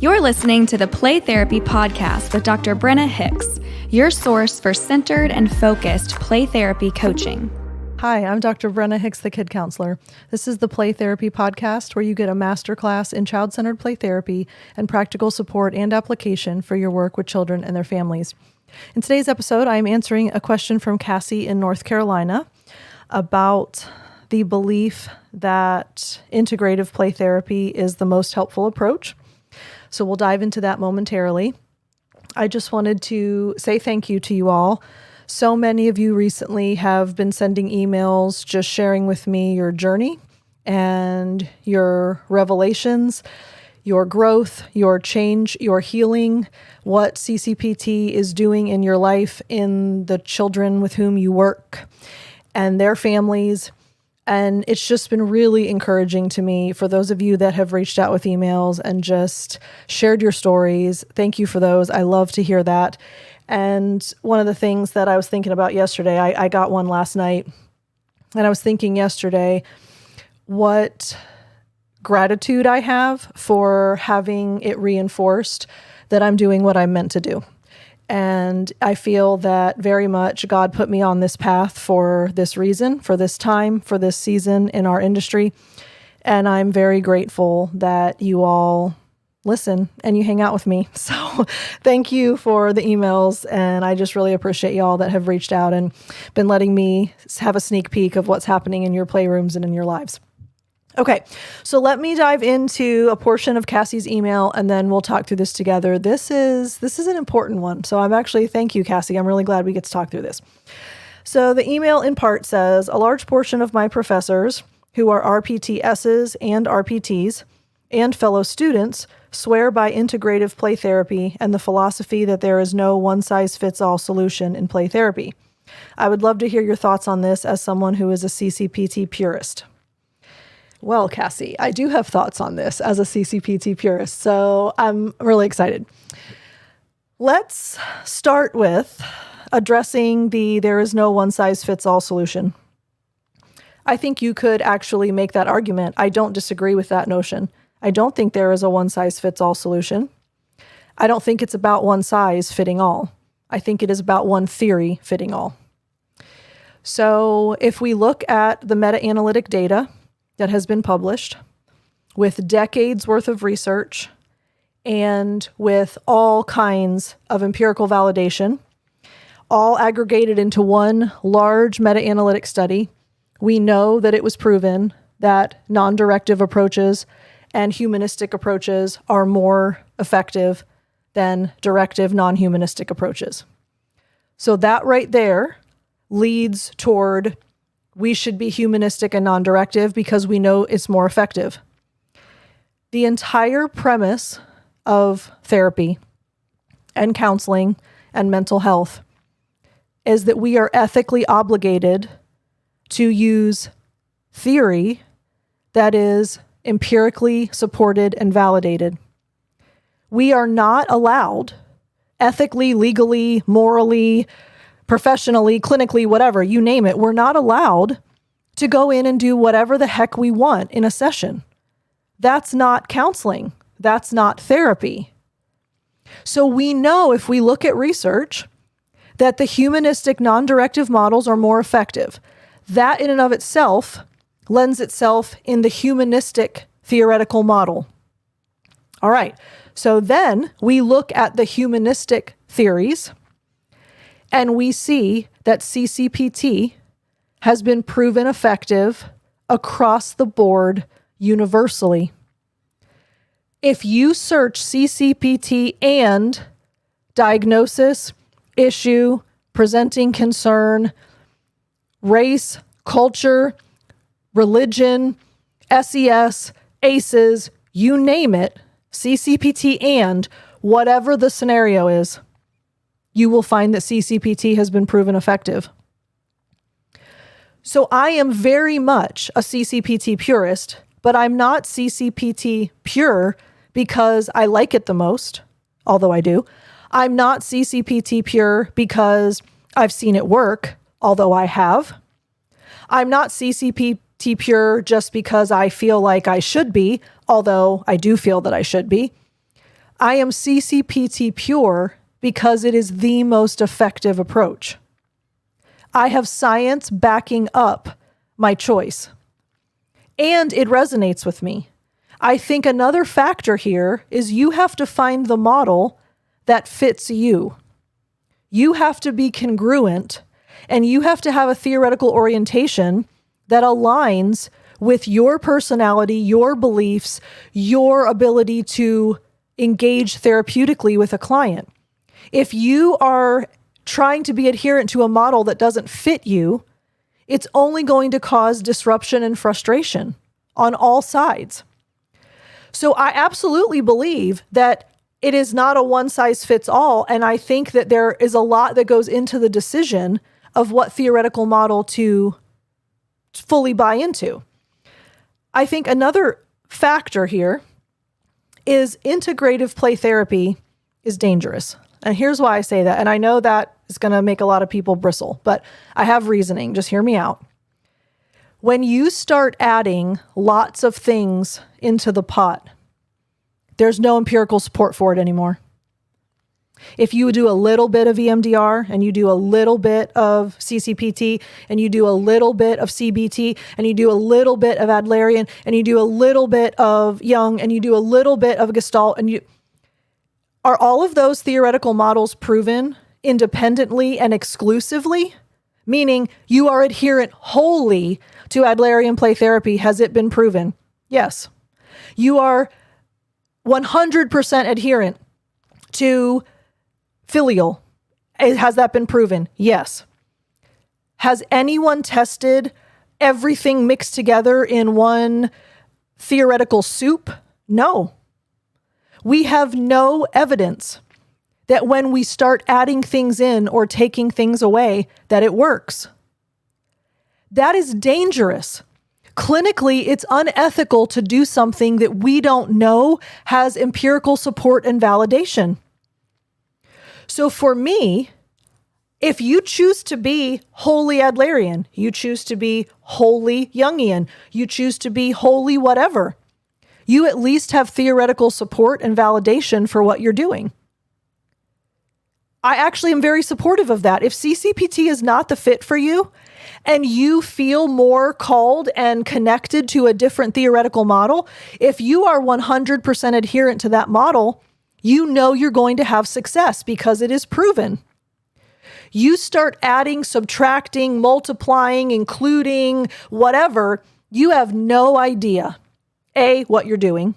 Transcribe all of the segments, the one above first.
You're listening to the Play Therapy Podcast with Dr. Brenna Hicks, your source for centered and focused play therapy coaching. Hi, I'm Dr. Brenna Hicks, the Kid Counselor. This is the Play Therapy Podcast, where you get a masterclass in child-centered play therapy and practical support and application for your work with children and their families. In today's episode, I'm answering a question from Cassie in North Carolina about the belief that integrative play therapy is the most helpful approach. So we'll dive into that momentarily. I just wanted to say thank you to you all. So many of you recently have been sending emails, just sharing with me your journey and your revelations, your growth, your change, your healing, what CCPT is doing in your life, in the children with whom you work and their families. And it's just been really encouraging to me for those of you that have reached out with emails and just shared your stories. Thank you for those. I love to hear that. And one of the things that I was thinking about yesterday, I got one last night, and I was thinking yesterday what gratitude I have for having it reinforced that I'm doing what I'm meant to do. And I feel that very much God put me on this path for this reason, for this time, for this season in our industry. And I'm very grateful that you all listen and you hang out with me. So thank you for the emails. And I just really appreciate y'all that have reached out and been letting me have a sneak peek of what's happening in your playrooms and in your lives. Okay, so let me dive into a portion of Cassie's email, and then we'll talk through this together. This is an important one. So thank you, Cassie. I'm really glad we get to talk through this. So the email in part says, a large portion of my professors who are RPTSs and RPTs and fellow students swear by integrative play therapy and the philosophy that there is no one-size-fits-all solution in play therapy. I would love to hear your thoughts on this as someone who is a CCPT purist. Well, Cassie, I do have thoughts on this as a CCPT purist, so I'm really excited. Let's start with addressing there is no one-size-fits-all solution. I think you could actually make that argument. I don't disagree with that notion. I don't think there is a one-size-fits-all solution. I don't think it's about one size fitting all. I think it is about one theory fitting all. So if we look at the meta-analytic data that has been published with decades worth of research and with all kinds of empirical validation, all aggregated into one large meta-analytic study, we know that it was proven that non-directive approaches and humanistic approaches are more effective than directive non-humanistic approaches. So that right there leads toward we should be humanistic and non-directive because we know it's more effective. The entire premise of therapy and counseling and mental health is that we are ethically obligated to use theory that is empirically supported and validated. We are not allowed, ethically, legally, morally, professionally, clinically, whatever, you name it, we're not allowed to go in and do whatever the heck we want in a session. That's not counseling. That's not therapy. So we know if we look at research that the humanistic non-directive models are more effective. That in and of itself lends itself in the humanistic theoretical model. All right, so then we look at the humanistic theories and we see that CCPT has been proven effective across the board universally. If you search CCPT and diagnosis, issue, presenting concern, race, culture, religion, SES, ACEs, you name it, CCPT and whatever the scenario is, you will find that CCPT has been proven effective. So I am very much a CCPT purist, but I'm not CCPT pure because I like it the most, although I do. I'm not CCPT pure because I've seen it work, although I have. I'm not CCPT pure just because I feel like I should be, although I do feel that I should be. I am CCPT pure because it is the most effective approach. I have science backing up my choice, and it resonates with me. I think another factor here is you have to find the model that fits you. You have to be congruent, and you have to have a theoretical orientation that aligns with your personality, your beliefs, your ability to engage therapeutically with a client. If you are trying to be adherent to a model that doesn't fit you, it's only going to cause disruption and frustration on all sides. So I absolutely believe that it is not a one size fits all. And I think that there is a lot that goes into the decision of what theoretical model to fully buy into. I think another factor here is integrative play therapy is dangerous. And here's why I say that. And I know that is going to make a lot of people bristle, but I have reasoning. Just hear me out. When you start adding lots of things into the pot, there's no empirical support for it anymore. If you do a little bit of EMDR and you do a little bit of CCPT and you do a little bit of CBT and you do a little bit of Adlerian and you do a little bit of Jung and you do a little bit of Gestalt, and are all of those theoretical models proven independently and exclusively? Meaning you are adherent wholly to Adlerian play therapy. Has it been proven? Yes. You are 100% adherent to filial. Has that been proven? Yes. Has anyone tested everything mixed together in one theoretical soup? No. We have no evidence that when we start adding things in or taking things away, that it works. That is dangerous. Clinically, it's unethical to do something that we don't know has empirical support and validation. So for me, if you choose to be wholly Adlerian, you choose to be wholly Jungian, you choose to be wholly whatever, you at least have theoretical support and validation for what you're doing. I actually am very supportive of that. If CCPT is not the fit for you and you feel more called and connected to a different theoretical model, if you are 100% adherent to that model, you know you're going to have success because it is proven. You start adding, subtracting, multiplying, including, whatever, you have no idea, A, what you're doing,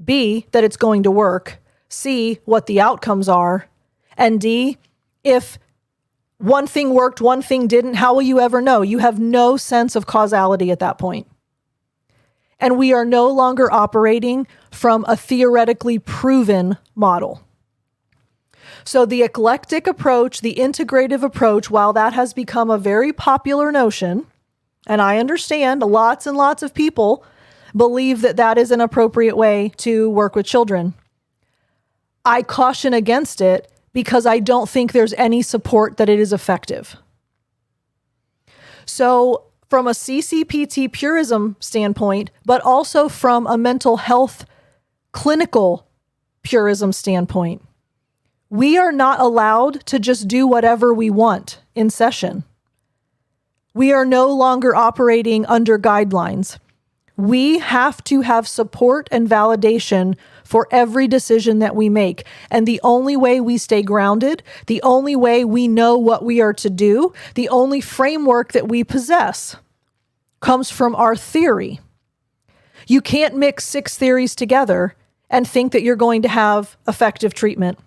B, that it's going to work, C, what the outcomes are, and D, if one thing worked, one thing didn't, how will you ever know? You have no sense of causality at that point. And we are no longer operating from a theoretically proven model. So the eclectic approach, the integrative approach, while that has become a very popular notion, and I understand lots and lots of people believe that that is an appropriate way to work with children, I caution against it because I don't think there's any support that it is effective. So from a CCPT purism standpoint, but also from a mental health clinical purism standpoint, we are not allowed to just do whatever we want in session. We are no longer operating under guidelines. We have to have support and validation for every decision that we make. And the only way we stay grounded, the only way we know what we are to do, the only framework that we possess comes from our theory. You can't mix 6 theories together and think that you're going to have effective treatment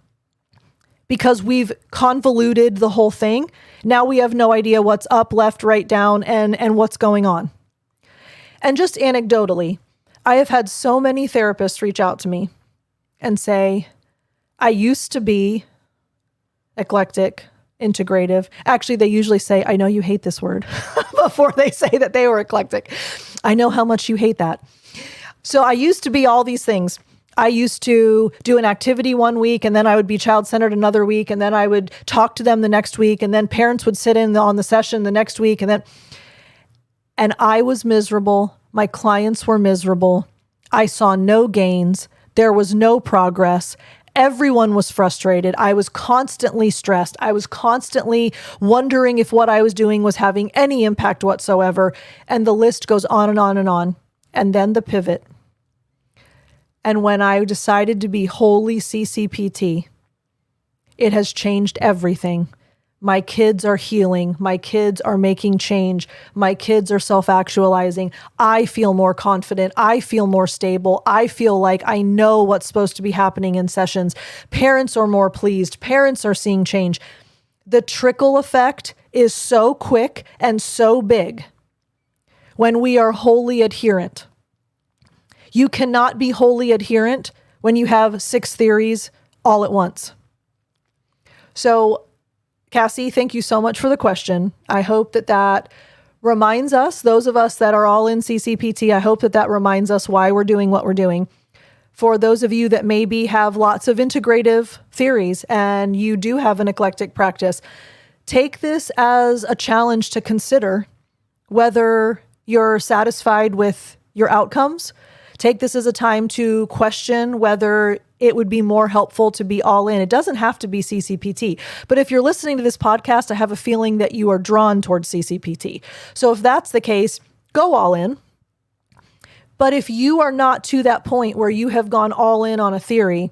because we've convoluted the whole thing. Now we have no idea what's up, left, right, down, and what's going on. And just anecdotally, I have had so many therapists reach out to me and say, I used to be eclectic, integrative. Actually, they usually say, I know you hate this word before they say that they were eclectic. I know how much you hate that. So I used to be all these things. I used to do an activity one week and then I would be child-centered another week and then I would talk to them the next week and then parents would sit in on the session the next week and I was miserable. My clients were miserable. I saw no gains. There was no progress. Everyone was frustrated. I was constantly stressed. I was constantly wondering if what I was doing was having any impact whatsoever. And the list goes on and on and on. And then the pivot. And when I decided to be wholly CCPT, it has changed everything. My kids are healing. My kids are making change. My kids are self-actualizing. I feel more confident. I feel more stable. I feel like I know what's supposed to be happening in sessions. Parents are more pleased. Parents are seeing change. The trickle effect is so quick and so big when we are wholly adherent. You cannot be wholly adherent when you have 6 theories all at once. So, Cassie, thank you so much for the question. I hope that reminds us, those of us that are all in CCPT, I hope that reminds us why we're doing what we're doing. For those of you that maybe have lots of integrative theories and you do have an eclectic practice, take this as a challenge to consider whether you're satisfied with your outcomes. Take this as a time to question whether it would be more helpful to be all in. It doesn't have to be CCPT. But if you're listening to this podcast, I have a feeling that you are drawn towards CCPT. So if that's the case, go all in. But if you are not to that point where you have gone all in on a theory,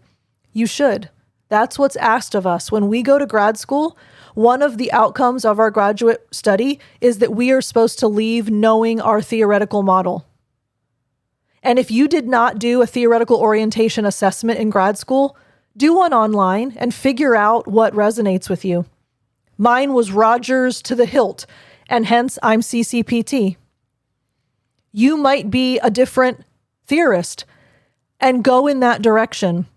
you should. That's what's asked of us. When we go to grad school, one of the outcomes of our graduate study is that we are supposed to leave knowing our theoretical model. And if you did not do a theoretical orientation assessment in grad school, do one online and figure out what resonates with you. Mine was Rogers to the hilt, and hence I'm CCPT. You might be a different theorist and go in that direction,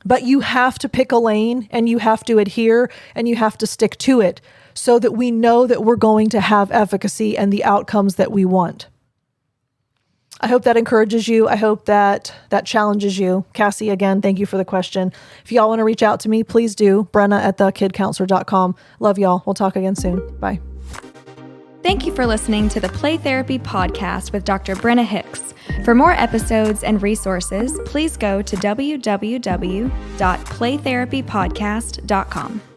but you have to pick a lane and you have to adhere and you have to stick to it so that we know that we're going to have efficacy and the outcomes that we want. I hope that encourages you. I hope that challenges you. Cassie, again, thank you for the question. If y'all want to reach out to me, please do. Brenna at thekidcounselor.com. Love y'all. We'll talk again soon. Bye. Thank you for listening to the Play Therapy Podcast with Dr. Brenna Hicks. For more episodes and resources, please go to www.playtherapypodcast.com.